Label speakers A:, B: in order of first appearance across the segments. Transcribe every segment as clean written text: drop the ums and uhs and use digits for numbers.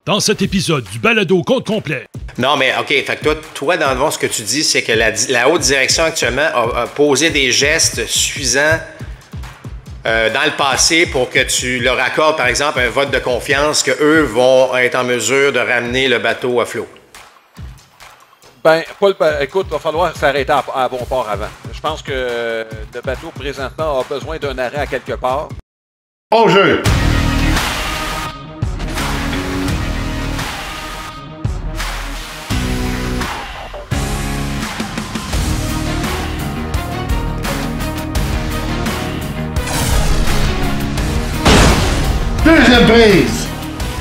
A: Dans cet épisode du balado compte complet.
B: Non, mais OK, fait que toi dans le fond, ce que tu dis, c'est que la haute direction actuellement a posé des gestes suffisants dans le passé pour que tu leur accordes, par exemple, un vote de confiance qu'eux vont être en mesure de ramener le bateau à flot.
C: Ben, Paul, écoute, il va falloir s'arrêter à bon port avant. Je pense que le bateau, présentement, a besoin d'un arrêt à quelque part.
D: Au jeu! Deuxième prise!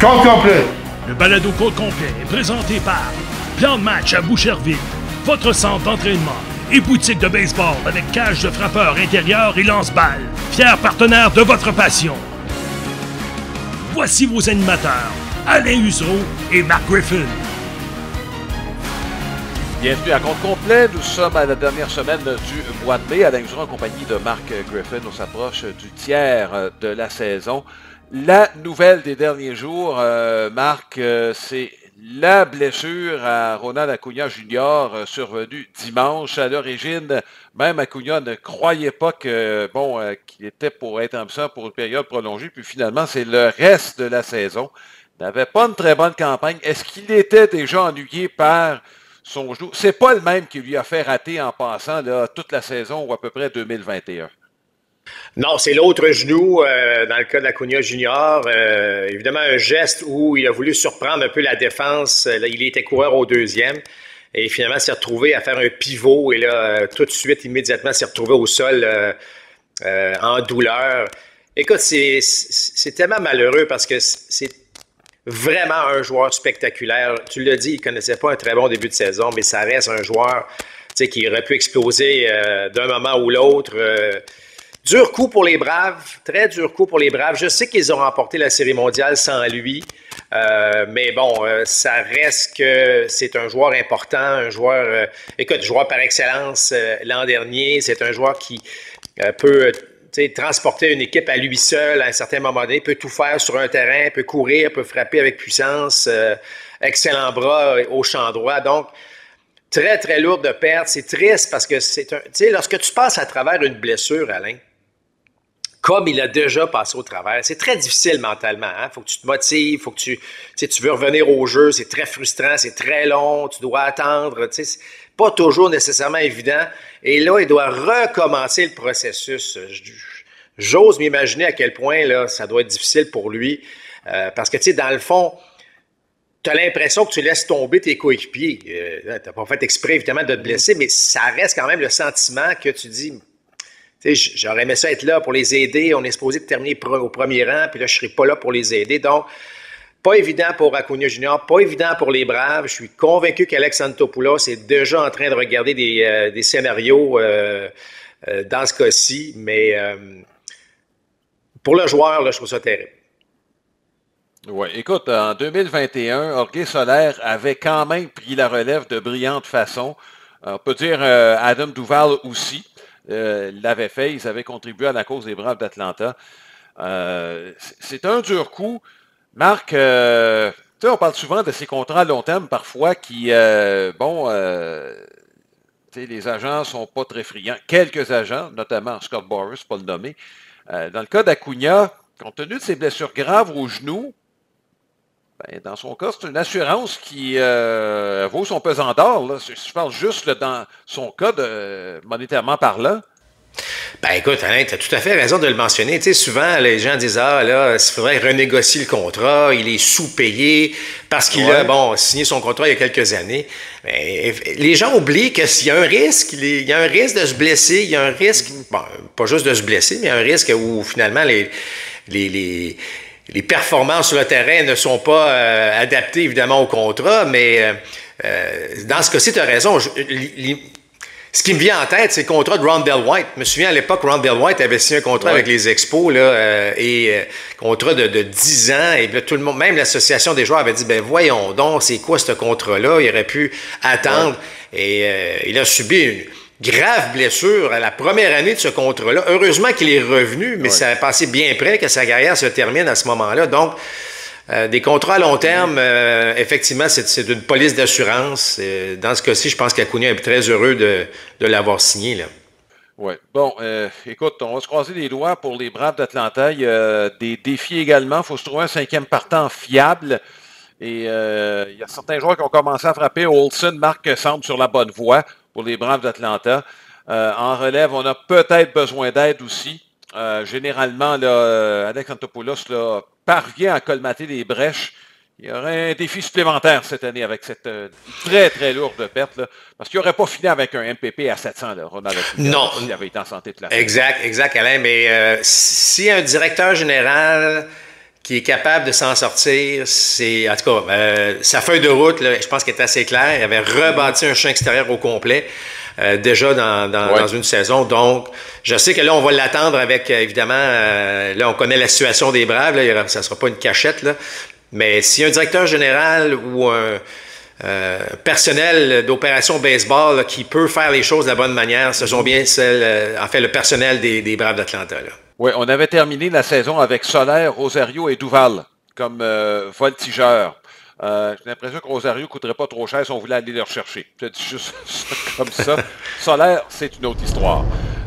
D: Compte complet!
A: Le balado compte complet est présenté par Plan de match à Boucherville, votre centre d'entraînement et boutique de baseball avec cage de frappeur intérieur et lance-balles. Fier partenaire de votre passion. Voici vos animateurs, Alain Usereau et Mark Griffin.
C: Bienvenue à compte complet. Nous sommes à la dernière semaine du mois de mai. Alain Usereau en compagnie de Mark Griffin. On s'approche du tiers de la saison. La nouvelle des derniers jours, Marc, c'est la blessure à Ronald Acuna Jr. Survenue dimanche. À l'origine, même Acuna ne croyait pas que qu'il était pour être absent pour une période prolongée. Puis finalement, c'est le reste de la saison. Il n'avait pas une très bonne campagne. Est-ce qu'il était déjà ennuyé par son genou? C'est pas le même qui lui a fait rater en passant là, toute la saison ou à peu près 2021.
B: Non, c'est l'autre genou, dans le cas de l'Acuna Junior. Évidemment, un geste où il a voulu surprendre un peu la défense. Là, il était coureur au deuxième. Et finalement, s'est retrouvé à faire un pivot. Et là, tout de suite, immédiatement, s'est retrouvé au sol en douleur. Écoute, c'est tellement malheureux parce que c'est vraiment un joueur spectaculaire. Tu l'as dit, il ne connaissait pas un très bon début de saison, mais ça reste un joueur qui aurait pu exploser d'un moment ou l'autre. Dur coup pour les Braves, très dur coup pour les Braves. Je sais qu'ils ont remporté la Série mondiale sans lui, mais bon, ça reste que c'est un joueur important, un joueur, joueur par excellence l'an dernier. C'est un joueur qui peut transporter une équipe à lui seul à un certain moment donné, peut tout faire sur un terrain, peut courir, peut frapper avec puissance, excellent bras au champ droit. Donc, très, très lourd de perte. C'est triste parce que lorsque tu passes à travers une blessure, Alain, comme il a déjà passé au travers, c'est très difficile mentalement. Hein? Faut que tu te motives, faut que tu veux revenir au jeu, c'est très frustrant, c'est très long, tu dois attendre. C'est pas toujours nécessairement évident. Et là, il doit recommencer le processus. J'ose m'imaginer à quel point là, ça doit être difficile pour lui. Parce que, dans le fond, tu as l'impression que tu laisses tomber tes coéquipiers. Tu n'as pas fait exprès, évidemment, de te blesser, mais ça reste quand même le sentiment que tu dis... J'aurais aimé ça être là pour les aider. On est supposé de terminer au premier rang, puis là, je ne serai pas là pour les aider. Donc, pas évident pour Acuna Junior, pas évident pour les Braves. Je suis convaincu qu'Alex Antopoulos est déjà en train de regarder des scénarios dans ce cas-ci. Mais pour le joueur, là, je trouve ça terrible.
C: Oui, écoute, en 2021, Jorge Soler avait quand même pris la relève de brillante façon. On peut dire Adam Duvall aussi. L'avait fait, ils avaient contribué à la cause des Braves d'Atlanta. C'est un dur coup. Marc, on parle souvent de ces contrats à long terme parfois qui, les agents sont pas très friands. Quelques agents, notamment Scott Boras, pas le nommer. Dans le cas d'Acuna, compte tenu de ses blessures graves au genou, dans son cas, c'est une assurance qui vaut son pesant d'or. Là. Je parle juste là, dans son cas, monétairement parlant.
B: Ben écoute, Alain, tu as tout à fait raison de le mentionner. Tu sais, souvent, les gens disent « Ah, là, il faudrait renégocier le contrat, il est sous-payé parce qu'il a signé son contrat il y a quelques années. » Les gens oublient qu'il y a un risque, il y a un risque de se blesser, il y a un risque, pas juste de se blesser, mais un risque où finalement les performances sur le terrain ne sont pas adaptées, évidemment, au contrat, mais dans ce cas-ci, tu as raison. Ce qui me vient en tête, c'est le contrat de Rondell White. Je me souviens, à l'époque, Rondell White avait signé un contrat avec les Expos, contrat de 10 ans, et là, tout le monde, même l'association des joueurs avait dit, voyons donc, c'est quoi ce contrat-là? Il aurait pu attendre. Et il a subi une grave blessure à la première année de ce contrat-là. Heureusement qu'il est revenu, mais ça a passé bien près que sa carrière se termine à ce moment-là. Donc, Des contrats à long terme, effectivement, c'est une police d'assurance. Dans ce cas-ci, je pense qu'Acuna est très heureux de l'avoir signé, là.
C: Oui. Bon, écoute, on va se croiser les doigts pour les Braves d'Atlanta. Il y a des défis également. Il faut se trouver un 5e partant fiable. Et il y a certains joueurs qui ont commencé à frapper. Olsen, Marc semble sur la bonne voie pour les Braves d'Atlanta. En relève, on a peut-être besoin d'aide aussi. Généralement, là, Alex Antopoulos là, parvient à colmater les brèches. Il y aurait un défi supplémentaire cette année avec cette très, très lourde perte. Là, parce qu'il n'aurait pas fini avec un MPP à 700, là, Ronald Acuna,
B: non.
C: s'il avait été en santé toute la
B: Exact, Alain. Mais si un directeur général qui est capable de s'en sortir, c'est, en tout cas, sa feuille de route, là, je pense qu'elle est assez claire. Il avait rebâti un champ extérieur au complet. Déjà dans une saison. Donc, je sais que là, on va l'attendre avec, évidemment, là, on connaît la situation des Braves, là, ça ne sera pas une cachette, là. Mais s'il y a un directeur général ou un personnel d'opération baseball là, qui peut faire les choses de la bonne manière, ce sont bien le personnel des Braves d'Atlanta, là.
C: Oui, on avait terminé la saison avec Soler, Rosario et Duval comme voltigeurs. J'ai l'impression que Rosario ne coûterait pas trop cher si on voulait aller le rechercher. Je dis juste ça comme ça. Solaire, c'est une autre histoire.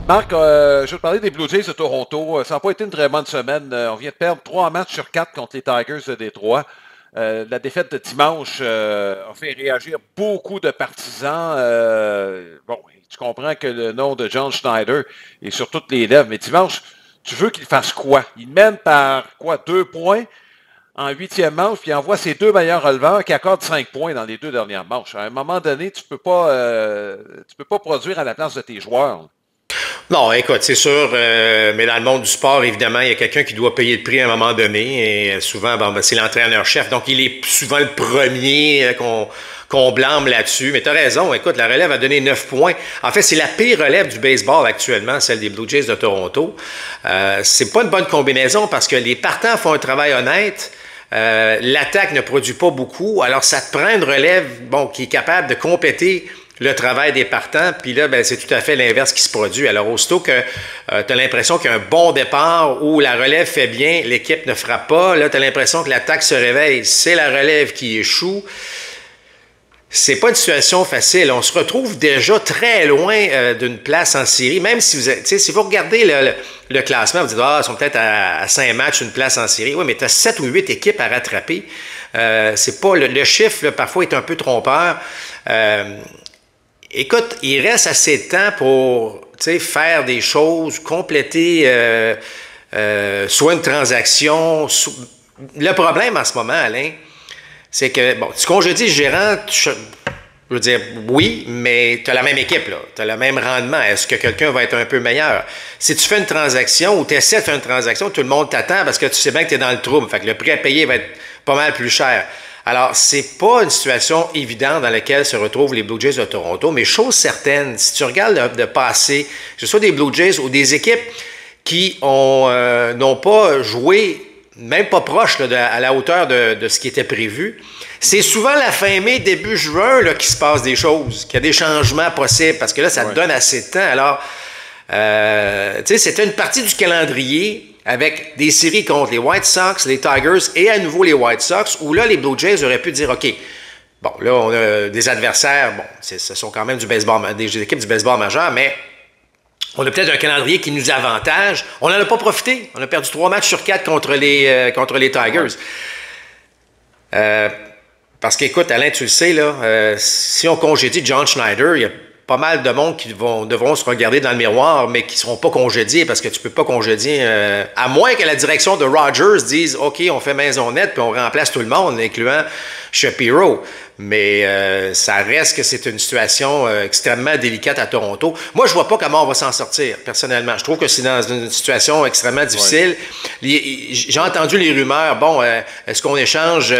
C: Marc, je vais te parler des Blue Jays de Toronto. Ça n'a pas été une très bonne semaine. On vient de perdre 3 matchs sur 4 contre les Tigers de Détroit. La défaite de dimanche a fait réagir beaucoup de partisans. Bon, tu comprends que le nom de John Schneider est sur toutes les lèvres, mais dimanche, tu veux qu'il fasse quoi? Il mène par quoi? 2 points en 8e manche, puis il envoie ses 2 meilleurs releveurs qui accordent 5 points dans les 2 dernières manches. À un moment donné, tu peux pas produire à la place de tes joueurs.
B: Non, écoute, c'est sûr, mais dans le monde du sport, évidemment, il y a quelqu'un qui doit payer le prix à un moment donné, et souvent, c'est l'entraîneur-chef, donc il est souvent le premier qu'on blâme là-dessus. Mais tu as raison, écoute, la relève a donné 9 points. En fait, c'est la pire relève du baseball actuellement, celle des Blue Jays de Toronto. C'est pas une bonne combinaison parce que les partants font un travail honnête. L'attaque ne produit pas beaucoup, alors ça te prend une relève qui est capable de compléter le travail des partants, puis là, c'est tout à fait l'inverse qui se produit. Alors, aussitôt que tu as l'impression qu'il y a un bon départ où la relève fait bien, l'équipe ne frappe pas, là, tu as l'impression que l'attaque se réveille, c'est la relève qui échoue. C'est pas une situation facile. On se retrouve déjà très loin d'une place en série, même si si vous regardez le classement, vous dites, ils sont peut-être à 5 matchs, une place en série. Oui, mais tu as 7 ou 8 équipes à rattraper. C'est pas le chiffre, là, parfois, est un peu trompeur. Écoute, il reste assez de temps pour faire des choses, compléter soit une transaction. Le problème en ce moment, Alain, c'est que, tu congédies le gérant, je veux dire, oui, mais tu as la même équipe, là. Tu as le même rendement. Est-ce que quelqu'un va être un peu meilleur? Si tu fais une transaction ou tu essaies de faire une transaction, tout le monde t'attend parce que tu sais bien que tu es dans le trouble. Fait que le prix à payer va être pas mal plus cher. Alors, c'est pas une situation évidente dans laquelle se retrouvent les Blue Jays de Toronto, mais chose certaine, si tu regardes de passé, que ce soit des Blue Jays ou des équipes qui n'ont pas joué, même pas proche là, à la hauteur de ce qui était prévu, c'est souvent la fin mai, début juin là, qu'il se passe des choses, qu'il y a des changements possibles, parce que là, ça te donne assez de temps. Alors, c'était une partie du calendrier avec des séries contre les White Sox, les Tigers et à nouveau les White Sox, où là, les Blue Jays auraient pu dire, OK, bon, là, on a des adversaires, ce sont quand même des équipes du baseball majeur, mais on a peut-être un calendrier qui nous avantage. On n'en a pas profité. On a perdu 3 matchs sur 4 contre les Tigers. Parce qu'écoute, Alain, tu le sais, là, si on congédie John Schneider, il y a pas mal de monde qui devront se regarder dans le miroir, mais qui ne seront pas congédiés parce que tu ne peux pas congédier, à moins que la direction de Rogers dise « OK, on fait maison nette puis on remplace tout le monde, incluant Shapiro ». Mais ça reste que c'est une situation extrêmement délicate à Toronto. Moi, je vois pas comment on va s'en sortir, personnellement. Je trouve que c'est dans une situation extrêmement difficile. J'ai entendu les rumeurs, est-ce qu'on échange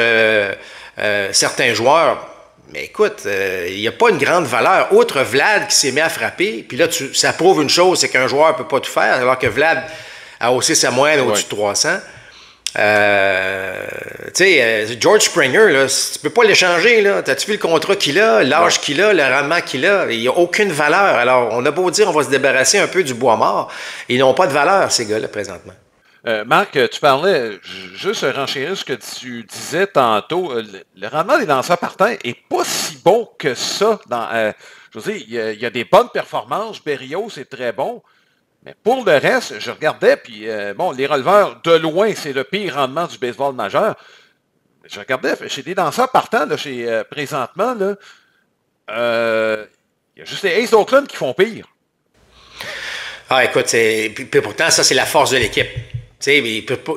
B: certains joueurs? Mais écoute, il n'y a pas une grande valeur. Outre Vlad qui s'est mis à frapper, puis là, ça prouve une chose, c'est qu'un joueur ne peut pas tout faire, alors que Vlad a haussé sa moyenne au-dessus de 300. George Springer, là, tu peux pas l'échanger. T'as-tu vu le contrat qu'il a, l'âge qu'il a, le rendement qu'il a? Il n'y a aucune valeur. Alors, on a beau dire on va se débarrasser un peu du bois mort. Ils n'ont pas de valeur, ces gars-là, présentement.
C: Marc, tu parlais, juste renchérir ce que tu disais tantôt, le rendement des lanceurs partants est pas si bon que ça. Je veux dire, il y a des bonnes performances, Berrios c'est très bon, mais pour le reste, je regardais, puis bon, les releveurs, de loin, c'est le pire rendement du baseball majeur. Je regardais, chez des lanceurs partants, là, présentement, là, il y a juste les Aces d'Oakland qui font pire.
B: Ah, écoute, puis pourtant, ça, c'est la force de l'équipe. Tu sais, il peut pas.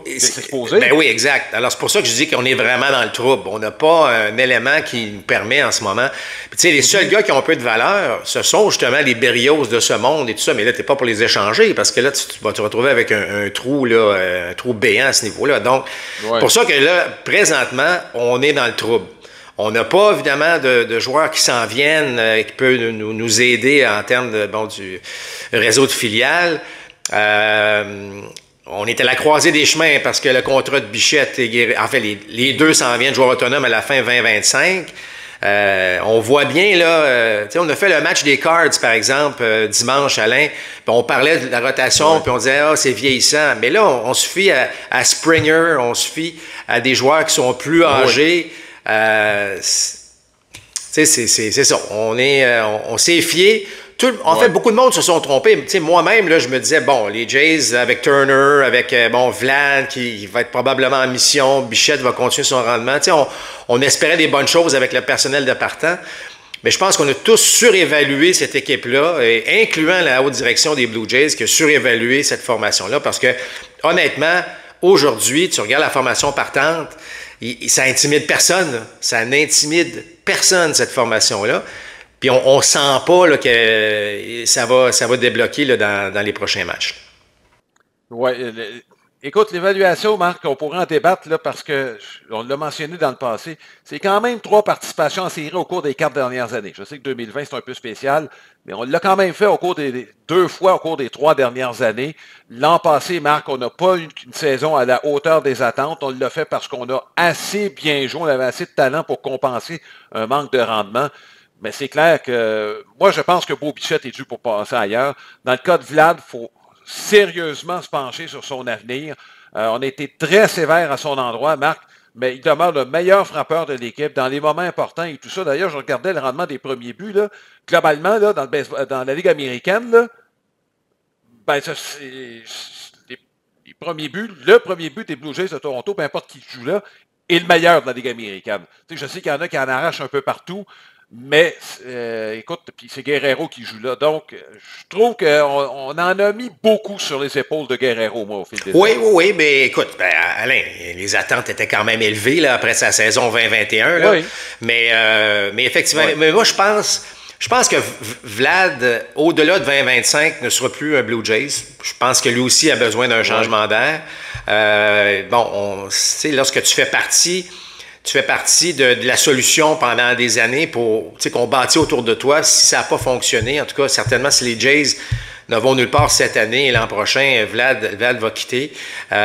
B: Ben oui, exact. Alors, c'est pour ça que je dis qu'on est vraiment dans le trouble. On n'a pas un élément qui nous permet en ce moment. Puis, tu sais, les seuls gars qui ont un peu de valeur, ce sont justement les Berrios de ce monde et tout ça. Mais là, tu n'es pas pour les échanger parce que là, tu vas te retrouver avec un trou, là, un trou béant à ce niveau-là. Donc, c'est pour ça que là, présentement, on est dans le trouble. On n'a pas, évidemment, de joueurs qui s'en viennent, qui peuvent nous aider en termes du réseau de filiales. On est à la croisée des chemins parce que le contrat de Bichette et Guerrero, en fait, les deux s'en viennent joueurs autonomes à la fin 2025. On voit bien, là, on a fait le match des Cards, par exemple, dimanche, Alain, puis on parlait de la rotation, puis on disait, c'est vieillissant. Mais là, on se fie à Springer, on se fie à des joueurs qui sont plus âgés. C'est ça. On s'est fié. En fait, beaucoup de monde se sont trompés. Moi-même, là, je me disais, bon, les Jays avec Turner, avec Vlad qui va être probablement en mission, Bichette va continuer son rendement. On espérait des bonnes choses avec le personnel de partant. Mais je pense qu'on a tous surévalué cette équipe-là, incluant la haute direction des Blue Jays qui a surévalué cette formation-là parce que, honnêtement, aujourd'hui, tu regardes la formation partante, ça intimide personne. Là. Ça n'intimide personne, cette formation-là. Puis on sent pas là, que ça va débloquer là, dans les prochains matchs.
C: Oui. Écoute, l'évaluation, Marc, on pourrait en débattre là, parce qu'on l'a mentionné dans le passé. C'est quand même 3 participations en série au cours des 4 dernières années. Je sais que 2020, c'est un peu spécial, mais on l'a quand même fait au cours des 2 fois au cours des 3 dernières années. L'an passé, Marc, on n'a pas eu une saison à la hauteur des attentes. On l'a fait parce qu'on a assez bien joué, on avait assez de talent pour compenser un manque de rendement. Mais c'est clair que moi, je pense que Beau Bichette est dû pour passer ailleurs. Dans le cas de Vlad, il faut sérieusement se pencher sur son avenir. On a été très sévère à son endroit, Marc, mais il demeure le meilleur frappeur de l'équipe dans les moments importants et tout ça. D'ailleurs, je regardais le rendement des premiers buts. Là. Globalement, là, dans la Ligue américaine, là, les premiers buts, le premier but des Blue Jays de Toronto, peu importe qui joue là, est le meilleur de la Ligue américaine. Je sais qu'il y en a qui en arrachent un peu partout. Mais, écoute, puis c'est Guerrero qui joue là. Donc, je trouve qu'on en a mis beaucoup sur les épaules de Guerrero, moi, au fil des années.
B: Oui, mais écoute, Alain, les attentes étaient quand même élevées là, après sa saison 2021. Là. Oui. Mais effectivement, mais moi, je pense que Vlad, au-delà de 2025, ne sera plus un Blue Jays. Je pense que lui aussi a besoin d'un changement d'air. Lorsque tu fais partie de la solution pendant des années pour qu'on bâtit autour de toi. Si ça n'a pas fonctionné, en tout cas, certainement, si les Jays ne vont nulle part cette année et l'an prochain, Vlad va quitter. Puis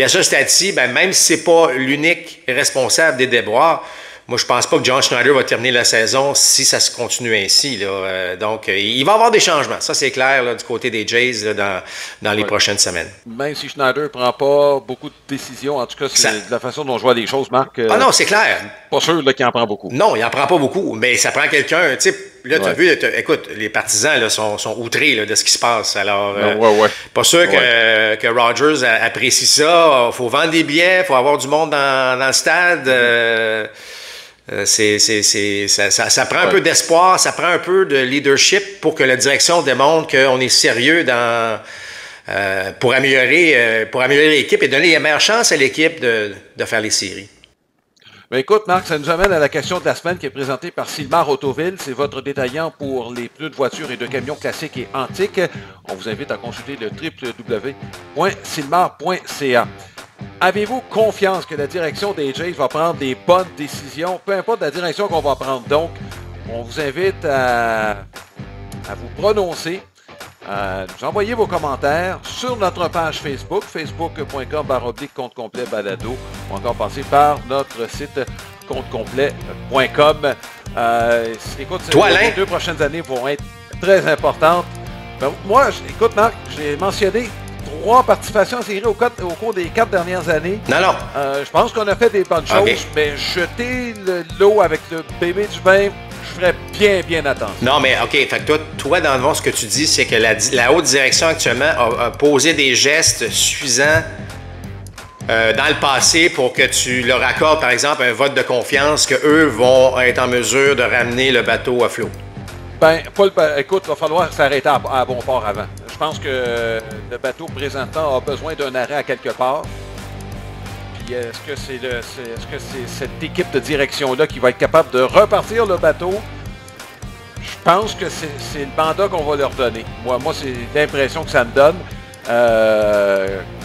B: à ce stade-ci, même si ce n'est pas l'unique responsable des déboires, moi, je pense pas que John Schneider va terminer la saison si ça se continue ainsi. Là. Donc, il va y avoir des changements. Ça, c'est clair là, du côté des Jays là, dans les prochaines semaines.
C: Même si Schneider ne prend pas beaucoup de décisions, en tout cas, c'est de la façon dont je vois les choses, Marc.
B: Non, c'est clair.
C: Pas sûr qu'il en prend beaucoup.
B: Non, il n'en prend pas beaucoup, mais ça prend quelqu'un. Là, tu as vu, écoute, les partisans là, sont outrés là, de ce qui se passe. Alors, pas sûr que Rogers apprécie ça. Il faut vendre des billets, il faut avoir du monde dans le stade. Ça prend un peu d'espoir, ça prend un peu de leadership pour que la direction démontre qu'on est sérieux pour améliorer l'équipe et donner les meilleures chances à l'équipe de faire les séries.
C: Ben écoute, Marc, ça nous amène à la question de la semaine qui est présentée par Sylmar Autoville. C'est votre détaillant pour les pneus de voitures et de camions classiques et antiques. On vous invite à consulter le www.sylmar.ca. Avez-vous confiance que la direction des Jays va prendre des bonnes décisions, peu importe la direction qu'on va prendre? Donc, on vous invite à vous prononcer, à nous envoyer vos commentaires sur notre page Facebook, facebook.com/compte complet balado, ou encore passer par notre site comptecomplet.com. Écoute, les 2 prochaines années vont être très importantes. Ben, moi, écoute, Marc, j'ai mentionné croire participation en série au cours des 4 dernières années.
B: Non, non.
C: Je pense qu'on a fait des bonnes choses, mais jeter l'eau avec le bébé du bain, je ferais bien attention.
B: Non, mais OK. Fait que toi, dans le fond, ce que tu dis, c'est que la haute direction actuellement a posé des gestes suffisants dans le passé pour que tu leur accordes, par exemple, un vote de confiance qu'eux vont être en mesure de ramener le bateau à flot.
C: Ben, Paul, écoute, il va falloir s'arrêter à bon port avant. Je pense que le bateau présentement a besoin d'un arrêt à quelque part. Puis est-ce que c'est cette équipe de direction-là qui va être capable de repartir le bateau? Je pense que c'est le mandat qu'on va leur donner. Moi, c'est l'impression que ça me donne.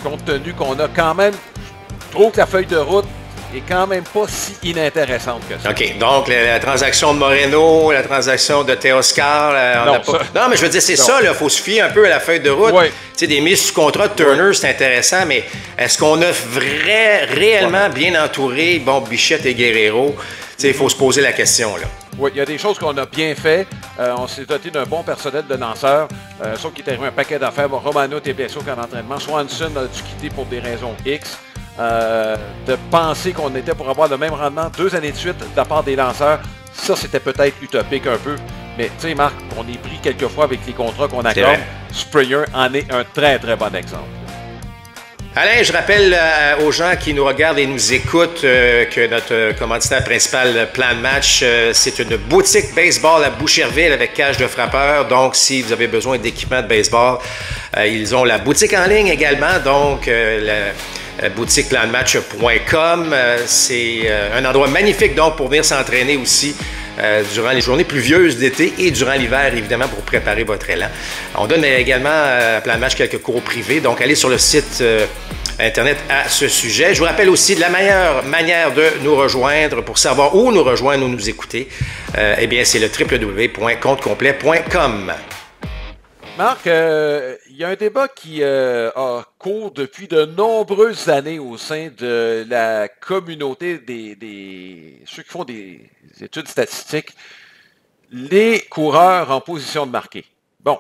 C: Compte tenu qu'on a quand même, je trouve que la feuille de route est quand même pas si inintéressante que ça.
B: OK. Donc, la transaction de Moreno, la transaction de Teoscar, non, mais je veux dire, c'est ça, il faut se fier un peu à la feuille de route.
C: Oui.
B: Tu sais, des mises sous contrat de Turner, c'est intéressant, mais est-ce qu'on a réellement bien entouré, Bichette et Guerrero? Tu sais, il faut se poser la question, là.
C: Oui, il y a des choses qu'on a bien fait. On s'est doté d'un bon personnel de lanceurs, sauf qu'il est arrivé un paquet d'affaires. Romano était blessé qu'en entraînement. Swanson a dû quitter pour des raisons X. De penser qu'on était pour avoir le même rendement 2 années de suite de la part des lanceurs, ça, c'était peut-être utopique un peu. Mais tu sais, Marc, on est pris quelquefois avec les contrats qu'on accorde. Springer en est un très bon exemple.
B: Alain, je rappelle aux gens qui nous regardent et nous écoutent que notre commanditaire principal, Plan de Match, c'est une boutique baseball à Boucherville avec cage de frappeur. Donc, si vous avez besoin d'équipement de baseball, ils ont la boutique en ligne également. Donc, la boutique plandematch.com. C'est un endroit magnifique donc pour venir s'entraîner aussi durant les journées pluvieuses d'été et durant l'hiver, évidemment, pour préparer votre élan. On donne également à Plan de Match quelques cours privés, donc allez sur le site Internet à ce sujet. Je vous rappelle aussi la meilleure manière de nous rejoindre pour savoir où nous rejoindre ou nous écouter, eh bien, c'est le www.comptecomplet.com.
C: Marc, il y a un débat qui a cours depuis de nombreuses années au sein de la communauté des ceux qui font des études statistiques, les coureurs en position de marquer. Bon,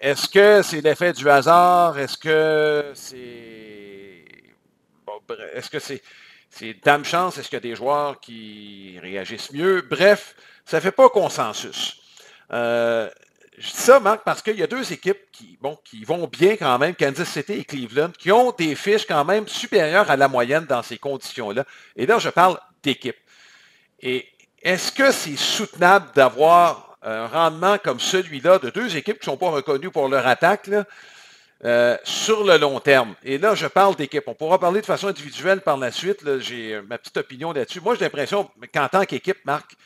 C: est-ce que c'est l'effet du hasard? Est-ce que c'est dame chance? Est-ce qu'il y a des joueurs qui réagissent mieux? Bref, ça ne fait pas consensus. Je dis ça, Marc, parce qu'il y a 2 équipes qui vont bien quand même, Kansas City et Cleveland, qui ont des fiches quand même supérieures à la moyenne dans ces conditions-là. Et là, je parle d'équipe. Et est-ce que c'est soutenable d'avoir un rendement comme celui-là de 2 équipes qui ne sont pas reconnues pour leur attaque là, sur le long terme? Et là, je parle d'équipe. On pourra parler de façon individuelle par la suite. Là, j'ai ma petite opinion là-dessus. Moi, j'ai l'impression qu'en tant qu'équipe, Marc,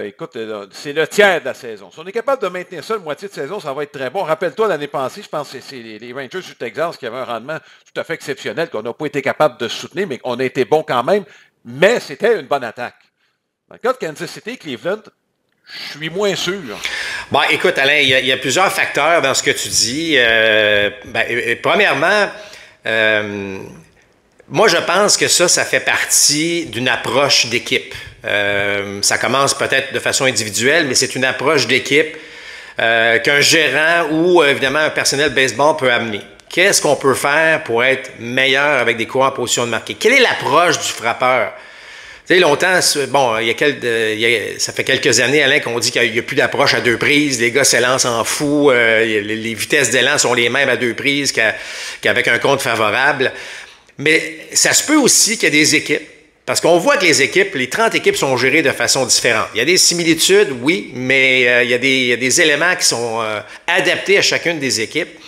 C: écoute, c'est le tiers de la saison. Si on est capable de maintenir ça, une moitié de saison, ça va être très bon. Rappelle-toi, l'année passée, je pense que c'est les Rangers du Texas qui avaient un rendement tout à fait exceptionnel, qu'on n'a pas été capable de soutenir, mais qu'on a été bon quand même. Mais c'était une bonne attaque. Dans le cas de Kansas City, Cleveland, je suis moins sûr.
B: Bon, écoute, Alain, il y a plusieurs facteurs dans ce que tu dis. Premièrement, moi, je pense que ça fait partie d'une approche d'équipe. Ça commence peut-être de façon individuelle, mais c'est une approche d'équipe qu'un gérant ou, évidemment, un personnel baseball peut amener. Qu'est-ce qu'on peut faire pour être meilleur avec des coureurs en position de marquer? Quelle est l'approche du frappeur? Tu sais, longtemps, bon, ça fait quelques années, Alain, qu'on dit qu'il n'y a plus d'approche à 2 prises. Les gars s'élancent en fou. Les vitesses d'élan sont les mêmes à 2 prises qu'avec un compte favorable. Mais ça se peut aussi qu'il y ait des équipes. Parce qu'on voit que les 30 équipes sont gérées de façon différente. Il y a des similitudes, oui, mais il y a des éléments qui sont adaptés à chacune des équipes.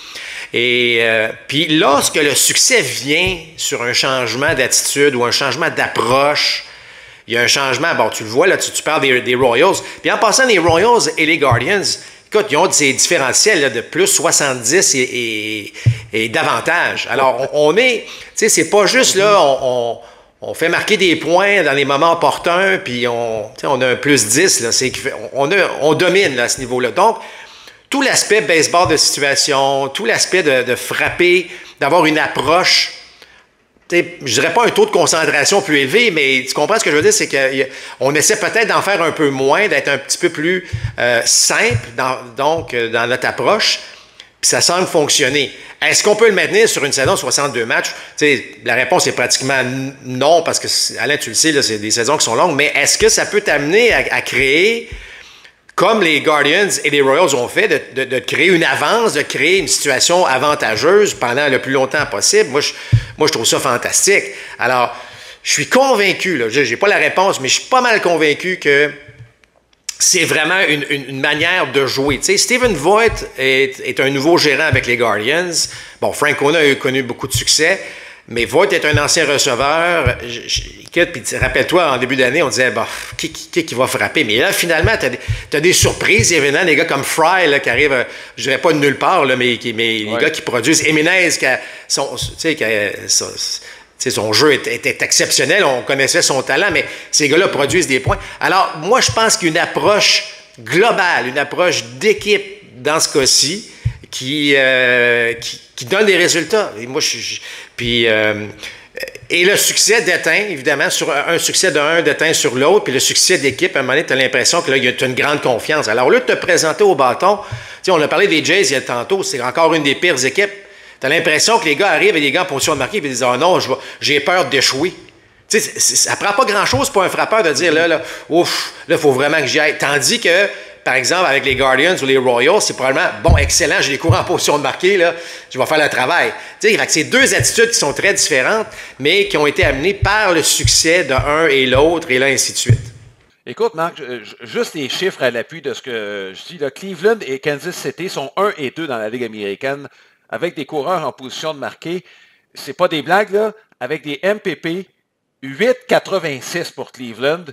B: Et puis lorsque le succès vient sur un changement d'attitude ou un changement d'approche, il y a un changement, bon, tu le vois, là, tu parles des Royals. Puis en passant, les Royals et les Guardians, écoute, ils ont ces différentiels là, de plus 70 et davantage. Alors, on est, tu sais, c'est pas juste là, on fait marquer des points dans les moments opportuns, puis on a un plus 10, là, on domine là, à ce niveau-là. Donc, tout l'aspect baseball de situation, tout l'aspect de frapper, d'avoir une approche, je dirais pas un taux de concentration plus élevé, mais tu comprends ce que je veux dire, c'est qu'on essaie peut-être d'en faire un peu moins, d'être un petit peu plus simple dans notre approche. puis ça semble fonctionner. Est-ce qu'on peut le maintenir sur une saison de 62 matchs? La réponse est pratiquement non, parce que, Alain, tu le sais, là, c'est des saisons qui sont longues, mais est-ce que ça peut t'amener à créer, comme les Guardians et les Royals ont fait, de créer une avance, de créer une situation avantageuse pendant le plus longtemps possible? Moi, je trouve ça fantastique. Alors, je suis convaincu, je n'ai pas la réponse, mais je suis pas mal convaincu que c'est vraiment une manière de jouer. Tu sais, Stephen Voigt est un nouveau gérant avec les Guardians. Bon, Frank Ona a connu beaucoup de succès, mais Voigt est un ancien receveur. Puis rappelle-toi, en début d'année, on disait, qui va frapper? Mais là, finalement, tu as des surprises. Évidemment, des gars comme Fry, là, qui arrivent, je dirais pas de nulle part, là, mais les gars qui produisent. Eminez, son jeu était exceptionnel, on connaissait son talent, mais ces gars-là produisent des points. Alors, moi, je pense qu'une approche globale, une approche d'équipe dans ce cas-ci, qui donne des résultats. Et moi, et le succès déteint, évidemment, sur un succès d'un déteint sur l'autre, puis le succès d'équipe, à un moment donné, tu as l'impression que là, il y a une grande confiance. Alors, au lieu de te présenter au bâton, on a parlé des Jays il y a tantôt, c'est encore une des pires équipes. Tu as l'impression que les gars arrivent et les gars en position de marquer et ils disent « Oh non, j'ai peur d'échouer ». Tu sais, ça prend pas grand-chose pour un frappeur de dire ouf, là, il faut vraiment que j'y aille. Tandis que, par exemple, avec les Guardians ou les Royals, c'est probablement « Bon, excellent, j'ai les cours en position de marquer, là, je vais faire le travail ». Tu sais, c'est deux attitudes qui sont très différentes, mais qui ont été amenées par le succès d'un et l'autre, et là, ainsi de suite.
C: Écoute, Marc, juste les chiffres à l'appui de ce que je dis. Là, Cleveland et Kansas City sont 1 et 2 dans la Ligue américaine, avec des coureurs en position de marquer. C'est pas des blagues, là. Avec des MPP, 8,86 pour Cleveland,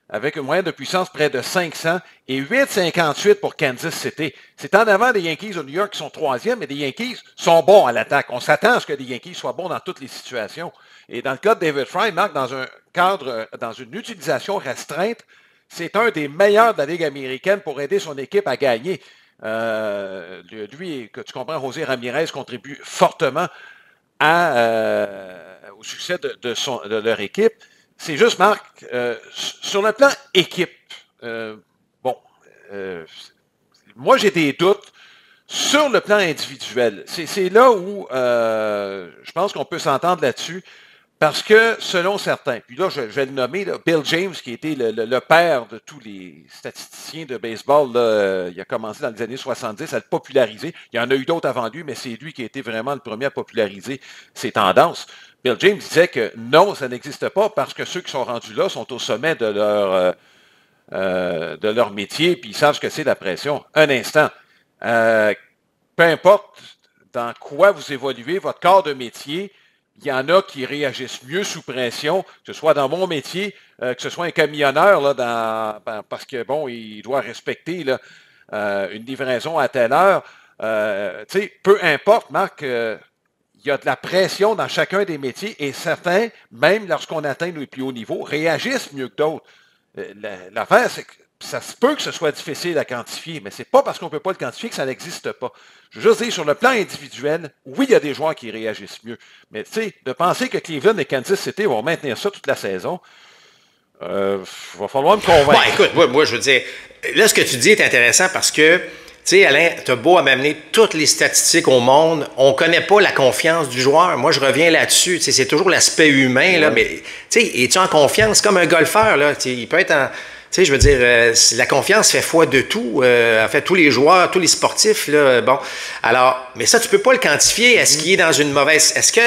C: avec une moyenne de puissance près de 500, et 8,58 pour Kansas City. C'est en avant des Yankees au New York qui sont troisième, mais les Yankees sont bons à l'attaque. On s'attend à ce que les Yankees soient bons dans toutes les situations. Et dans le cas de David Fry, Marc, dans un cadre, dans une utilisation restreinte, c'est un des meilleurs de la Ligue américaine pour aider son équipe à gagner. Lui, que tu comprends, José Ramirez contribue fortement au succès de leur équipe. C'est juste, Marc, sur le plan équipe, moi j'ai des doutes sur le plan individuel. C'est là où je pense qu'on peut s'entendre là-dessus. Parce que, selon certains, puis là, je vais le nommer, là, Bill James, qui était le père de tous les statisticiens de baseball, là, il a commencé dans les années 70 à le populariser. Il y en a eu d'autres avant lui, mais c'est lui qui a été vraiment le premier à populariser ces tendances. Bill James disait que non, ça n'existe pas parce que ceux qui sont rendus là sont au sommet de leur métier, puis ils savent ce que c'est la pression. Un instant. Peu importe dans quoi vous évoluez, votre corps de métier, il y en a qui réagissent mieux sous pression, que ce soit dans mon métier, que ce soit un camionneur, là, parce que, bon, il doit respecter là, une livraison à telle heure. Tu sais, peu importe, Marc, il y a de la pression dans chacun des métiers et certains, même lorsqu'on atteint le plus haut niveau, réagissent mieux que d'autres. L'affaire, c'est que ça se peut que ce soit difficile à quantifier, mais c'est pas parce qu'on ne peut pas le quantifier que ça n'existe pas. Je veux juste dire, sur le plan individuel, oui, il y a des joueurs qui réagissent mieux. Mais tu sais, de penser que Cleveland et Kansas City vont maintenir ça toute la saison, il va falloir me convaincre.
B: Bon, écoute, moi, je veux dire, là, ce que tu dis est intéressant parce que, tu sais, Alain, tu as beau à m'amener toutes les statistiques au monde, on ne connaît pas la confiance du joueur. Moi, je reviens là-dessus. Tu sais, c'est toujours l'aspect humain, là, mais, tu sais, es-tu en confiance? Comme un golfeur, là, tu sais, il peut être en... Tu sais, je veux dire, la confiance fait foi de tout. En fait, tous les joueurs, tous les sportifs, là, bon. Alors, mais ça, tu peux pas le quantifier. Est-ce qu'il est dans une mauvaise... Est-ce que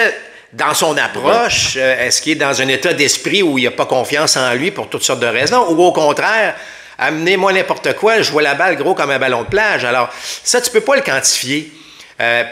B: dans son approche, est-ce qu'il est dans un état d'esprit où il n'a pas confiance en lui pour toutes sortes de raisons? Ou au contraire, amenez-moi n'importe quoi, je vois la balle gros comme un ballon de plage. Alors, ça, tu peux pas le quantifier.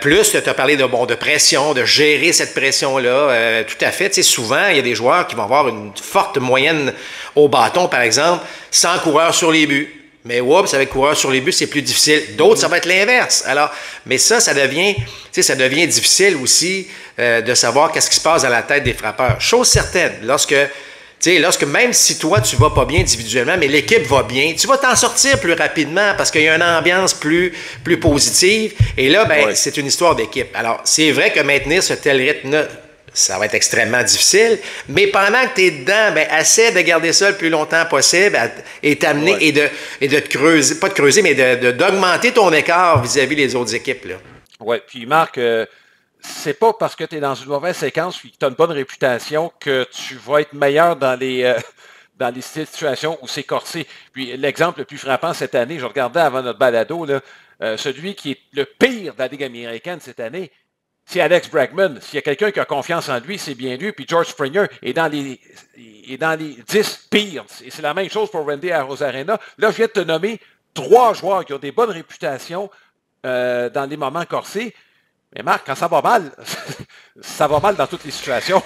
B: Plus, tu as parlé de pression, de gérer cette pression-là. Tout à fait. Tu sais, souvent, il y a des joueurs qui vont avoir une forte moyenne au bâton, par exemple, sans coureur sur les buts. Mais oups, avec coureur sur les buts, c'est plus difficile. D'autres, ça va être l'inverse. Alors, mais ça devient difficile aussi de savoir qu'est-ce qui se passe dans la tête des frappeurs. Chose certaine, lorsque même si toi, tu vas pas bien individuellement, mais l'équipe va bien, tu vas t'en sortir plus rapidement parce qu'il y a une ambiance plus positive. Et là, c'est une histoire d'équipe. Alors, c'est vrai que maintenir ce tel rythme-là, ça va être extrêmement difficile, mais pendant que tu es dedans, essaie de garder ça le plus longtemps possible et t'amener et de te creuser, pas de creuser, mais d'augmenter ton écart vis-à-vis des autres équipes, là.
C: Oui, puis Marc, c'est pas parce que tu es dans une mauvaise séquence et que tu as une bonne réputation que tu vas être meilleur dans les situations où c'est corsé. Puis l'exemple le plus frappant cette année, je regardais avant notre balado, là, celui qui est le pire de la Ligue américaine cette année, c'est Alex Bregman. S'il y a quelqu'un qui a confiance en lui, c'est bien lui. Puis George Springer est dans les 10 pires. Et c'est la même chose pour Randy Arozarena. Là, je viens de te nommer 3 joueurs qui ont des bonnes réputations dans les moments corsés. Mais Marc, quand ça va mal, ça va mal dans toutes les situations.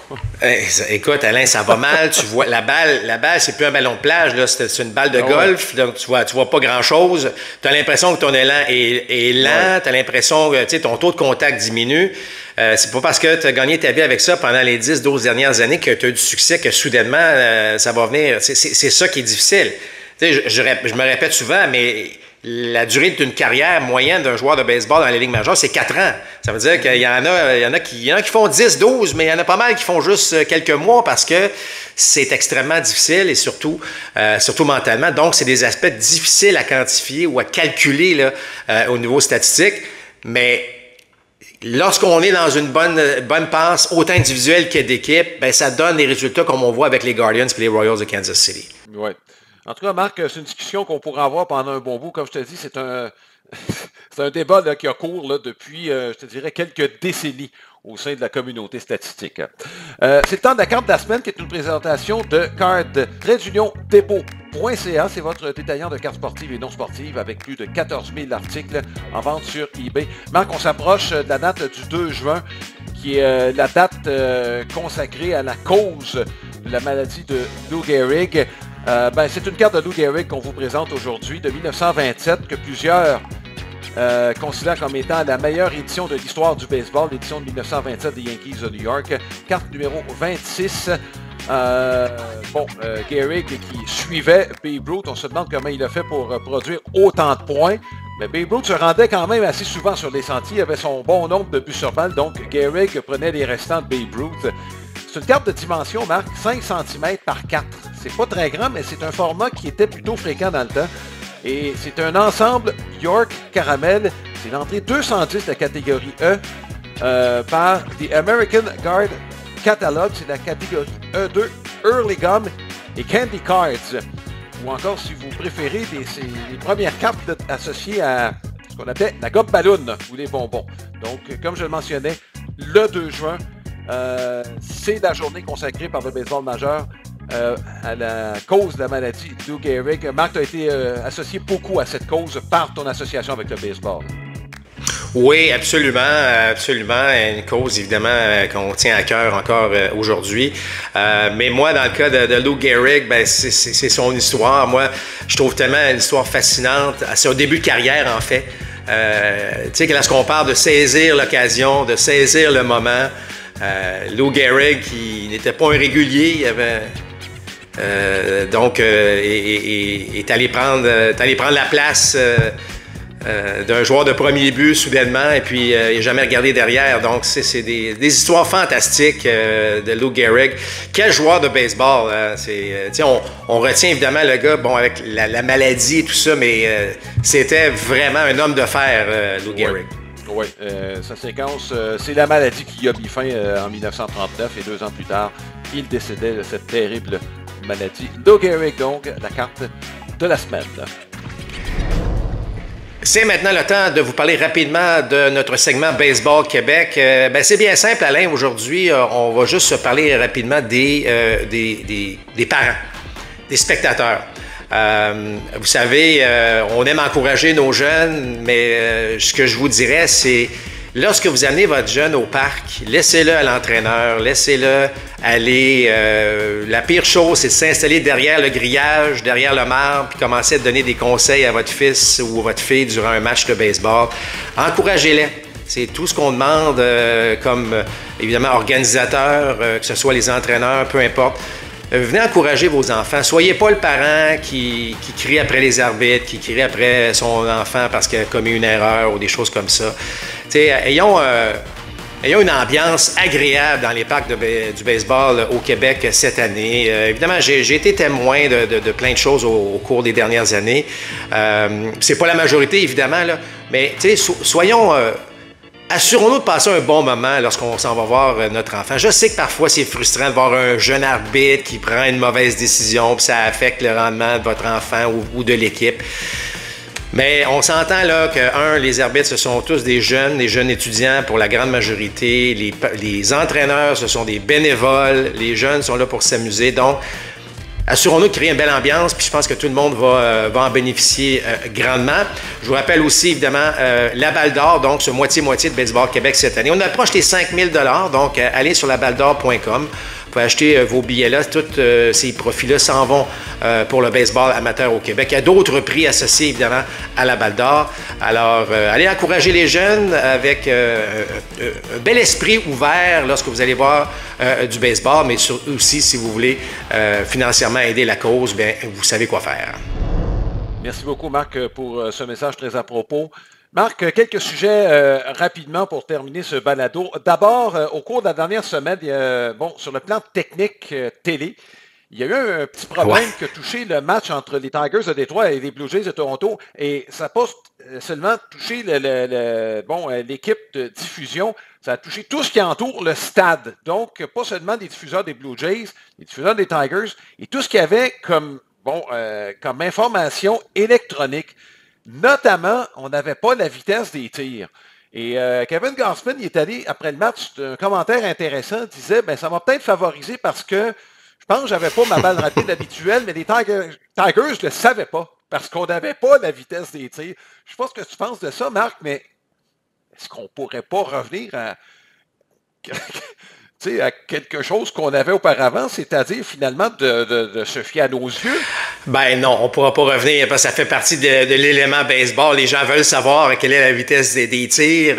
B: Écoute, Alain, ça va mal. Tu vois, la balle, c'est plus un ballon de plage, là, c'est une balle de golf. Donc, tu vois pas grand-chose. Tu as l'impression que ton élan est lent. Tu as l'impression que ton taux de contact diminue. C'est pas parce que tu as gagné ta vie avec ça pendant les 10-12 dernières années que tu as eu du succès que soudainement, ça va venir. C'est ça qui est difficile. Je me répète souvent, mais la durée d'une carrière moyenne d'un joueur de baseball dans les ligues majeures, c'est 4 ans. Ça veut dire qu'il y en a qui font 10-12, mais il y en a pas mal qui font juste quelques mois parce que c'est extrêmement difficile et surtout mentalement. Donc, c'est des aspects difficiles à quantifier ou à calculer là, au niveau statistique. Mais lorsqu'on est dans une bonne passe, autant individuelle que d'équipe, ben, ça donne des résultats comme on voit avec les Guardians et les Royals de Kansas City.
C: Oui. En tout cas, Marc, c'est une discussion qu'on pourra avoir pendant un bon bout. Comme je te dis, c'est un débat là, qui a cours là, depuis, je te dirais, quelques décennies au sein de la communauté statistique. C'est le temps de la carte de la semaine qui est une présentation de cardreduniondepot.ca. C'est votre détaillant de cartes sportives et non sportives avec plus de 14 000 articles en vente sur eBay. Marc, on s'approche de la date du 2 juin qui est la date consacrée à la cause de la maladie de Lou Gehrig. C'est une carte de Lou Gehrig qu'on vous présente aujourd'hui de 1927 que plusieurs considèrent comme étant la meilleure édition de l'histoire du baseball, l'édition de 1927 des Yankees de New York. Carte numéro 26. Gehrig qui suivait Babe Ruth, on se demande comment il a fait pour produire autant de points. Mais Babe Ruth se rendait quand même assez souvent sur les sentiers, il avait son bon nombre de buts sur balle, donc Gehrig prenait les restants de Babe Ruth. C'est une carte de dimension, Marc, 5 cm par 4. C'est pas très grand, mais c'est un format qui était plutôt fréquent dans le temps. Et c'est un ensemble York Caramel. C'est l'entrée 210 de la catégorie E par The American Guard Catalog. C'est la catégorie E2, Early Gum et Candy Cards. Ou encore, si vous préférez, c'est les premières cartes associées à ce qu'on appelait la gomme ballon ou les bonbons. Donc, comme je le mentionnais, le 2 juin, c'est la journée consacrée par le baseball majeur à la cause de la maladie de Lou Gehrig. Marc, tu as été associé beaucoup à cette cause par ton association avec le baseball.
B: Oui, absolument. Une cause, évidemment, qu'on tient à cœur encore aujourd'hui. Mais moi, dans le cas de Lou Gehrig, c'est son histoire. Moi, je trouve tellement une histoire fascinante. C'est un début de carrière, en fait. Tu sais, lorsqu'on parle de saisir l'occasion, de saisir le moment, Lou Gehrig, qui n'était pas un régulier, il avait... est allé prendre la place d'un joueur de premier but soudainement et puis il n'a jamais regardé derrière. Donc, c'est des histoires fantastiques de Lou Gehrig. Quel joueur de baseball! On retient évidemment le gars avec la maladie et tout ça, mais c'était vraiment un homme de fer, Lou Gehrig.
C: Oui, sa séquence, c'est la maladie qui a mis fin en 1939 et 2 ans plus tard, il décédait de cette terrible maladie. Lou Gehrig, donc, la carte de la semaine.
B: C'est maintenant le temps de vous parler rapidement de notre segment Baseball Québec. C'est bien simple, Alain. Aujourd'hui, on va juste se parler rapidement des parents, des spectateurs. Vous savez, on aime encourager nos jeunes, mais ce que je vous dirais, c'est lorsque vous amenez votre jeune au parc, laissez-le à l'entraîneur, laissez-le aller. La pire chose, c'est de s'installer derrière le grillage, derrière le marbre, puis commencer à donner des conseils à votre fils ou votre fille durant un match de baseball. Encouragez-les. C'est tout ce qu'on demande comme, évidemment, organisateur, que ce soit les entraîneurs, peu importe. Venez encourager vos enfants. Soyez pas le parent qui crie après les arbitres, qui crie après son enfant parce qu'il a commis une erreur ou des choses comme ça. Ayons une ambiance agréable dans les parcs du baseball au Québec cette année. Évidemment, j'ai été témoin de plein de choses au cours des dernières années. C'est pas la majorité, évidemment, là, mais soyons assurons-nous de passer un bon moment lorsqu'on s'en va voir notre enfant. Je sais que parfois, c'est frustrant de voir un jeune arbitre qui prend une mauvaise décision, puis ça affecte le rendement de votre enfant ou de l'équipe. Mais on s'entend là que, les arbitres, ce sont tous des jeunes étudiants pour la grande majorité. Les entraîneurs, ce sont des bénévoles. Les jeunes sont là pour s'amuser. Donc, assurons-nous de créer une belle ambiance, puis je pense que tout le monde va en bénéficier grandement. Je vous rappelle aussi, évidemment, la Balle d'Or, donc ce moitié-moitié de Baseball Québec cette année. On approche les 5 000 $, donc allez sur laballedor.com. Vous pouvez acheter vos billets-là. Tous ces profits-là s'en vont pour le baseball amateur au Québec. Il y a d'autres prix associés, évidemment, à la Balle d'Or. Alors, allez encourager les jeunes avec un bel esprit ouvert lorsque vous allez voir du baseball, mais aussi, si vous voulez financièrement aider la cause, bien, vous savez quoi faire.
C: Merci beaucoup, Marc, pour ce message très à propos. Marc, quelques sujets rapidement pour terminer ce balado. D'abord, au cours de la dernière semaine, sur le plan technique télé, il y a eu un petit problème qui a touché le match entre les Tigers de Détroit et les Blue Jays de Toronto. Et ça n'a pas seulement touché l'équipe de diffusion, ça a touché tout ce qui entoure le stade. Donc, pas seulement des diffuseurs des Blue Jays, les diffuseurs des Tigers, et tout ce qu'il y avait comme information électronique. Notamment, on n'avait pas la vitesse des tirs. Et Kevin Gausman, il est allé, après le match, un commentaire intéressant, disait, ça m'a peut-être favorisé parce que je pense que j'avais pas ma balle rapide habituelle, mais les Tigers ne le savaient pas parce qu'on n'avait pas la vitesse des tirs. Je sais pas ce que tu penses de ça, Marc, mais est-ce qu'on pourrait pas revenir à quelque chose qu'on avait auparavant, c'est-à-dire finalement de se fier à nos yeux?
B: Ben non, on ne pourra pas revenir parce que ça fait partie de l'élément baseball. Les gens veulent savoir quelle est la vitesse des tirs.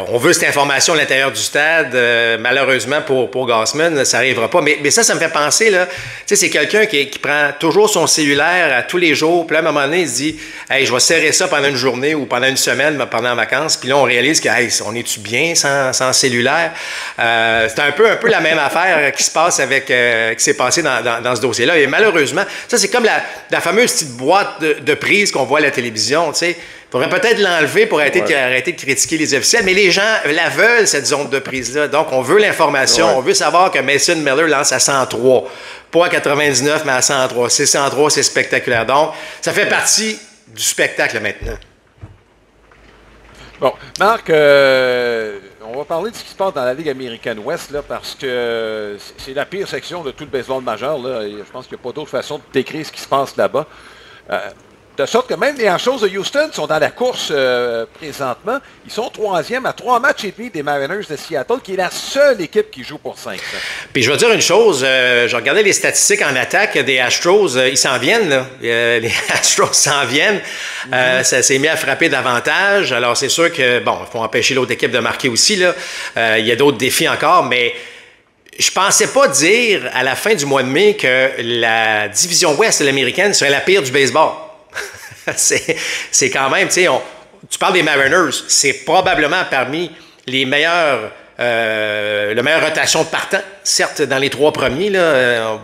B: On veut cette information à l'intérieur du stade. Malheureusement pour Gausman, ça n'arrivera pas. Mais ça me fait penser, là, c'est quelqu'un qui prend toujours son cellulaire à tous les jours. Puis là, à un moment donné, il se dit, hey, je vais serrer ça pendant une journée ou pendant une semaine, pendant les vacances. Puis là, on réalise que, hey, on est-tu bien sans cellulaire? C'est un peu la même affaire qui se passe qui s'est passé dans ce dossier-là. Et malheureusement, ça, c'est comme la fameuse petite boîte de prise qu'on voit à la télévision. Il faudrait peut-être l'enlever pour arrêter de critiquer les officiels, mais les gens la veulent, cette zone de prise-là. Donc, on veut l'information. On veut savoir que Mason Miller lance à 103. Pas à 99, mais à 103. C'est 103, c'est spectaculaire. Donc, ça fait partie du spectacle maintenant.
C: Bon, Marc, on va parler de ce qui se passe dans la Ligue américaine Ouest, là, parce que c'est la pire section de tout le baseball majeur. Là, et je pense qu'il n'y a pas d'autre façon de décrire ce qui se passe là-bas. De sorte que même les Astros de Houston sont dans la course présentement. Ils sont 3e à 3 matchs et demi des Mariners de Seattle, qui est la seule équipe qui joue pour 5.
B: Puis je vais dire une chose, je regardais les statistiques en attaque des Astros, ils s'en viennent, là. Les Astros s'en viennent. Ça s'est mis à frapper davantage. Alors c'est sûr que, il faut empêcher l'autre équipe de marquer aussi, là. Il y a d'autres défis encore, mais je pensais pas dire à la fin du mois de mai que la division ouest de l'américaine serait la pire du baseball. C'est quand même, tu parles des Mariners, c'est probablement parmi les meilleurs, la meilleure rotation de partant, certes dans les 3 premiers, là,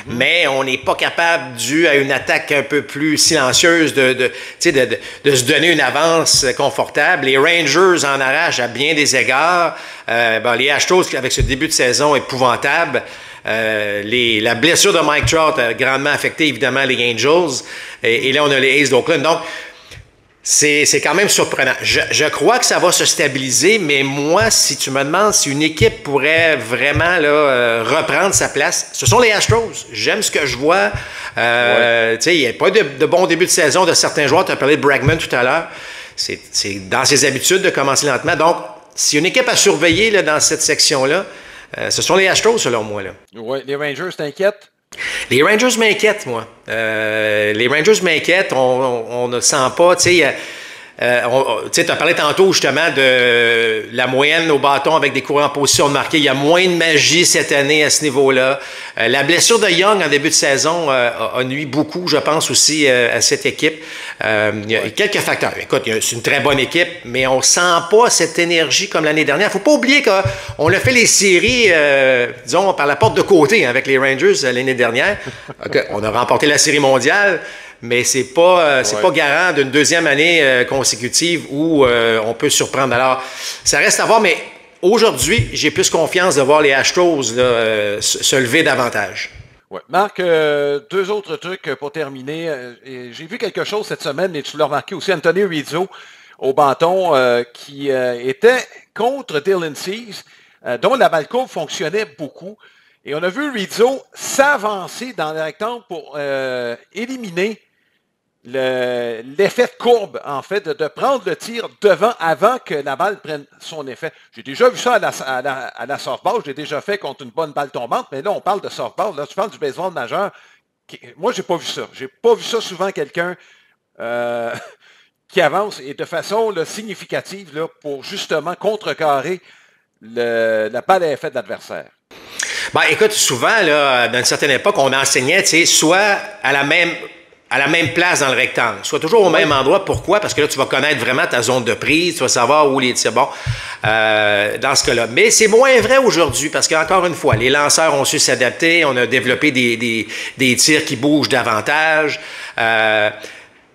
B: mais on n'est pas capable, dû à une attaque un peu plus silencieuse, de se donner une avance confortable. Les Rangers en arrachent à bien des égards. Les Astros, avec ce début de saison épouvantable, la blessure de Mike Trout a grandement affecté évidemment les Angels et là on a les A's d'Oakland. Donc c'est quand même surprenant. Je crois que ça va se stabiliser, mais moi, si tu me demandes si une équipe pourrait vraiment reprendre sa place, ce sont les Astros. J'aime ce que je vois. Il n'y a pas de bon début de saison de certains joueurs. Tu as parlé de Bregman tout à l'heure. C'est dans ses habitudes de commencer lentement. Donc, si une équipe à surveiller là, dans cette section-là, ce sont les Astros, selon moi.
C: Oui, les Rangers t'inquiètent?
B: Les Rangers m'inquiètent, moi. Les Rangers m'inquiètent. On ne sent pas, tu as parlé tantôt justement de la moyenne au bâton avec des courants en position de marquer. Il y a moins de magie cette année à ce niveau-là. La blessure de Young en début de saison a nuit beaucoup, je pense, aussi à cette équipe. Il y a quelques facteurs. Écoute, c'est une très bonne équipe, mais on ne sent pas cette énergie comme l'année dernière. Il ne faut pas oublier qu'on a fait les séries, disons, par la porte de côté avec les Rangers l'année dernière. Okay, on a remporté la série mondiale. mais c'est pas garant d'une deuxième année consécutive où on peut surprendre. Alors, ça reste à voir, mais aujourd'hui, j'ai plus confiance de voir les Astros là, se lever davantage.
C: Ouais. Marc, deux autres trucs pour terminer. J'ai vu quelque chose cette semaine, et tu l'as remarqué aussi, Anthony Rizzo au bâton qui était contre Dylan Cease, dont la balle courbe fonctionnait beaucoup. Et on a vu Rizzo s'avancer dans le rectangle pour éliminer l'effet de courbe, en fait, de prendre le tir devant avant que la balle prenne son effet. J'ai déjà vu ça à la softball, j'ai déjà fait contre une bonne balle tombante, mais là, on parle de softball, là, tu parles du baseball majeur. Moi, j'ai pas vu ça. J'ai pas vu ça souvent, quelqu'un qui avance et de façon là, significative là, pour justement contrecarrer la balle à effet de l'adversaire.
B: Ben, écoute, souvent, là, dans une certaine époque, on enseignait, tu sais, soit à la même place dans le rectangle, soit toujours au même endroit. Pourquoi? Parce que là, tu vas connaître vraiment ta zone de prise, tu vas savoir où les tirs, bon, dans ce cas-là. Mais c'est moins vrai aujourd'hui parce qu'encore une fois, les lanceurs ont su s'adapter, on a développé des tirs qui bougent davantage.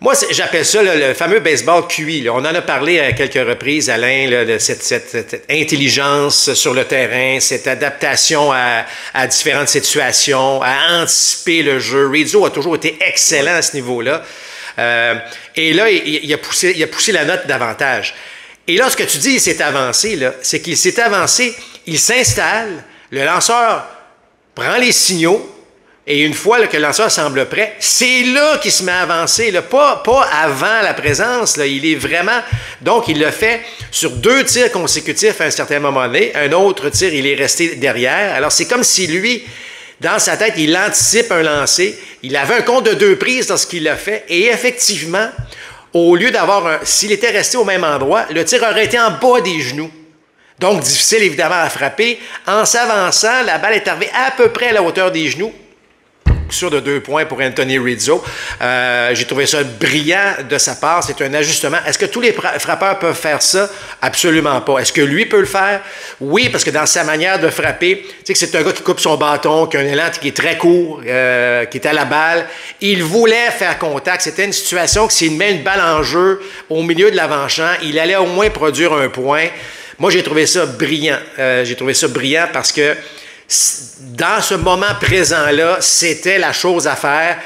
B: Moi, j'appelle ça là, le fameux baseball QI. Là. On en a parlé à quelques reprises, Alain, là, de cette intelligence sur le terrain, cette adaptation à différentes situations, à anticiper le jeu. Rizzo a toujours été excellent à ce niveau-là. Et là, il a poussé la note davantage. Et là, ce que tu dis, il s'est avancé, là, c'est qu'il s'est avancé, il s'installe, le lanceur prend les signaux, et une fois là, que le lanceur semble prêt, c'est là qu'il se met à avancer, là, pas avant la présence. Là, il est vraiment... Donc, il l'a fait sur 2 tirs consécutifs à un certain moment donné. Un autre tir, il est resté derrière. Alors, c'est comme si lui, dans sa tête, il anticipe un lancer. Il avait un compte de 2 prises dans ce qu'il a fait. Et effectivement, au lieu d'avoir s'il était resté au même endroit, le tir aurait été en bas des genoux. Donc, difficile évidemment à frapper. En s'avançant, la balle est arrivée à peu près à la hauteur des genoux. Sûr de 2 points pour Anthony Rizzo. J'ai trouvé ça brillant de sa part. C'est un ajustement. Est-ce que tous les frappeurs peuvent faire ça? Absolument pas. Est-ce que lui peut le faire? Oui, parce que dans sa manière de frapper, tu sais que c'est un gars qui coupe son bâton, qui a un élan qui est très court, qui est à la balle. Il voulait faire contact. C'était une situation que s'il met une balle en jeu au milieu de l'avant-champ, il allait au moins produire un point. Moi, j'ai trouvé ça brillant. J'ai trouvé ça brillant parce que dans ce moment présent-là, c'était la chose à faire.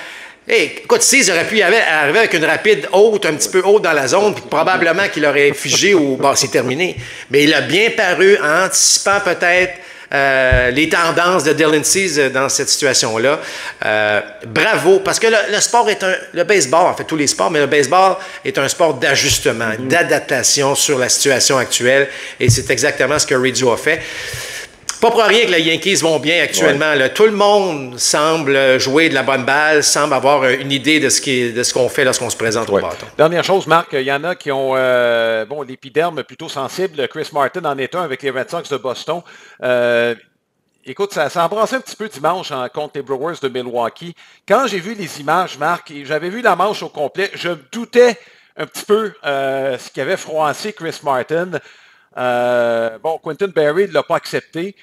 B: Hey, écoute, Cease aurait pu arriver avec une rapide haute, un petit peu haute dans la zone, puis probablement qu'il aurait figé ou bon, c'est terminé. Mais il a bien paru en anticipant peut-être les tendances de Dylan Cease dans cette situation-là. Bravo, parce que le sport est le baseball, en fait tous les sports, mais le baseball est un sport d'ajustement, d'adaptation sur la situation actuelle, et c'est exactement ce que Rizzo a fait. Pas pour rien que les Yankees vont bien actuellement. Ouais. Là. Tout le monde semble jouer de la bonne balle, semble avoir une idée de ce qu'on fait lorsqu'on se présente au bâton.
C: Dernière chose, Marc, il y en a qui ont l'épiderme plutôt sensible. Chris Martin en est un avec les Red Sox de Boston. Écoute, ça embrassait un petit peu dimanche contre les Brewers de Milwaukee. Quand j'ai vu les images, Marc, et j'avais vu la manche au complet, je me doutais un petit peu ce qui avait froissé Chris Martin. Quentin Berry ne l'a pas accepté.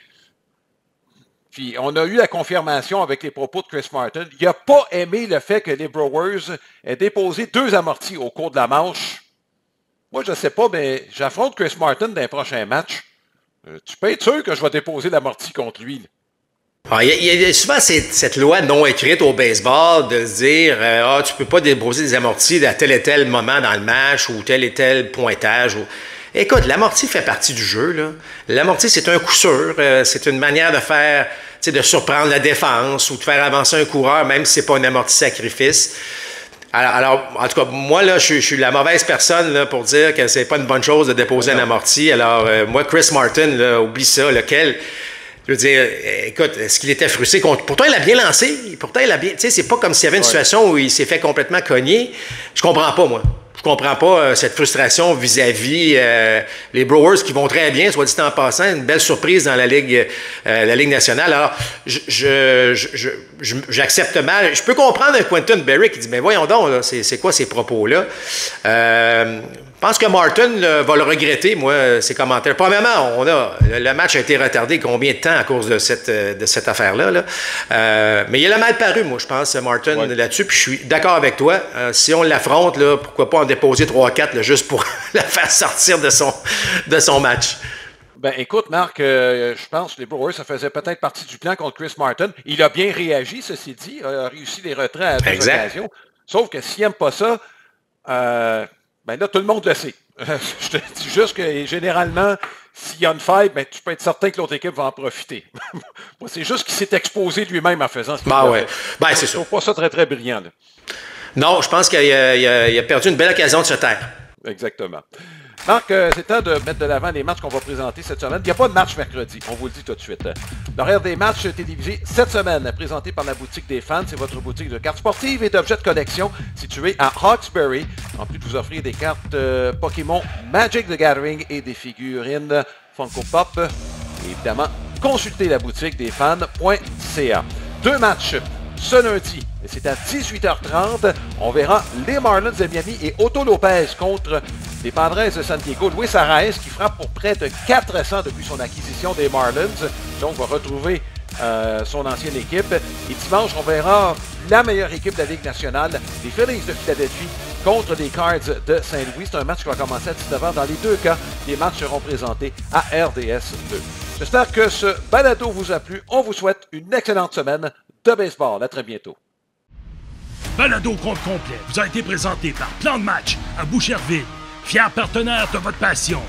C: Puis, on a eu la confirmation avec les propos de Chris Martin. Il n'a pas aimé le fait que les Brewers aient déposé 2 amortis au cours de la manche. Moi, je ne sais pas, mais j'affronte Chris Martin dans les prochains matchs. Tu peux être sûr que je vais déposer l'amorti contre lui.
B: Il y a souvent cette loi non écrite au baseball de se dire tu ne peux pas déposer des amortis à tel et tel moment dans le match ou tel et tel pointage. Écoute, l'amorti fait partie du jeu. Là. L'amorti, c'est un coup sûr. C'est une manière de faire, de surprendre la défense ou de faire avancer un coureur, même si ce n'est pas un amorti sacrifice. Alors, en tout cas, moi, là, je suis la mauvaise personne là, pour dire que c'est pas une bonne chose de déposer un amorti. Alors, moi, Chris Martin, là, oublie ça. Lequel, je veux dire, écoute, est-ce qu'il était frustré contre... Pourtant, il a bien lancé. Pourtant, il a bien... Tu sais, c'est pas comme s'il y avait une situation où il s'est fait complètement cogner. Je comprends pas, moi. Je comprends pas cette frustration vis-à-vis les Brewers qui vont très bien, soit dit en passant, une belle surprise dans la Ligue nationale. Alors, j'accepte mal. Je peux comprendre un Quentin Berry qui dit, mais voyons donc, là, c'est quoi ces propos-là? pense que Martin va le regretter, moi, ses commentaires. Premièrement, le match a été retardé combien de temps à cause de cette affaire-là. Là? Mais il a mal paru, moi, je pense, Martin, là-dessus. Puis je suis d'accord avec toi. Si on l'affronte, là, pourquoi pas en déposer 3-4 là, juste pour la faire sortir de son match.
C: Ben, écoute, Marc, je pense que les Brewers, ça faisait peut-être partie du plan contre Chris Martin. Il a bien réagi, ceci dit. Il a réussi les retraits à deux occasions. Sauf que s'il n'aime pas ça, ben là, tout le monde le sait. Je te dis juste que généralement, s'il y a une faille, ben, tu peux être certain que l'autre équipe va en profiter. C'est juste qu'il s'est exposé lui-même en faisant ce qu'il a fait.
B: Ben, c'est ça.
C: Je trouve pas ça très, très brillant. Là.
B: Non, je pense qu'il a perdu une belle occasion de se taire.
C: Exactement. Marc, c'est temps de mettre de l'avant les matchs qu'on va présenter cette semaine. Il n'y a pas de match mercredi, on vous le dit tout de suite. L'horaire des matchs télévisés cette semaine, présenté par la boutique des fans. C'est votre boutique de cartes sportives et d'objets de collection située à Hawkesbury. En plus de vous offrir des cartes Pokémon Magic the Gathering et des figurines Funko Pop. Et évidemment, consultez la boutique des fans.ca. 2 matchs ce lundi. Et c'est à 18h30. On verra les Marlins de Miami et Otto Lopez contre les Padres de San Diego. Luis Arraez qui frappe pour près de 400 depuis son acquisition des Marlins. Donc, va retrouver son ancienne équipe. Et dimanche, on verra la meilleure équipe de la Ligue nationale, les Phillies de Philadelphie contre les Cards de Saint-Louis. C'est un match qui va commencer à 19h. Dans les 2 cas, les matchs seront présentés à RDS 2. J'espère que ce balado vous a plu. On vous souhaite une excellente semaine de baseball. À très bientôt.
A: Balado compte complet vous a été présenté par Plan de match à Boucherville, fier partenaire de votre passion.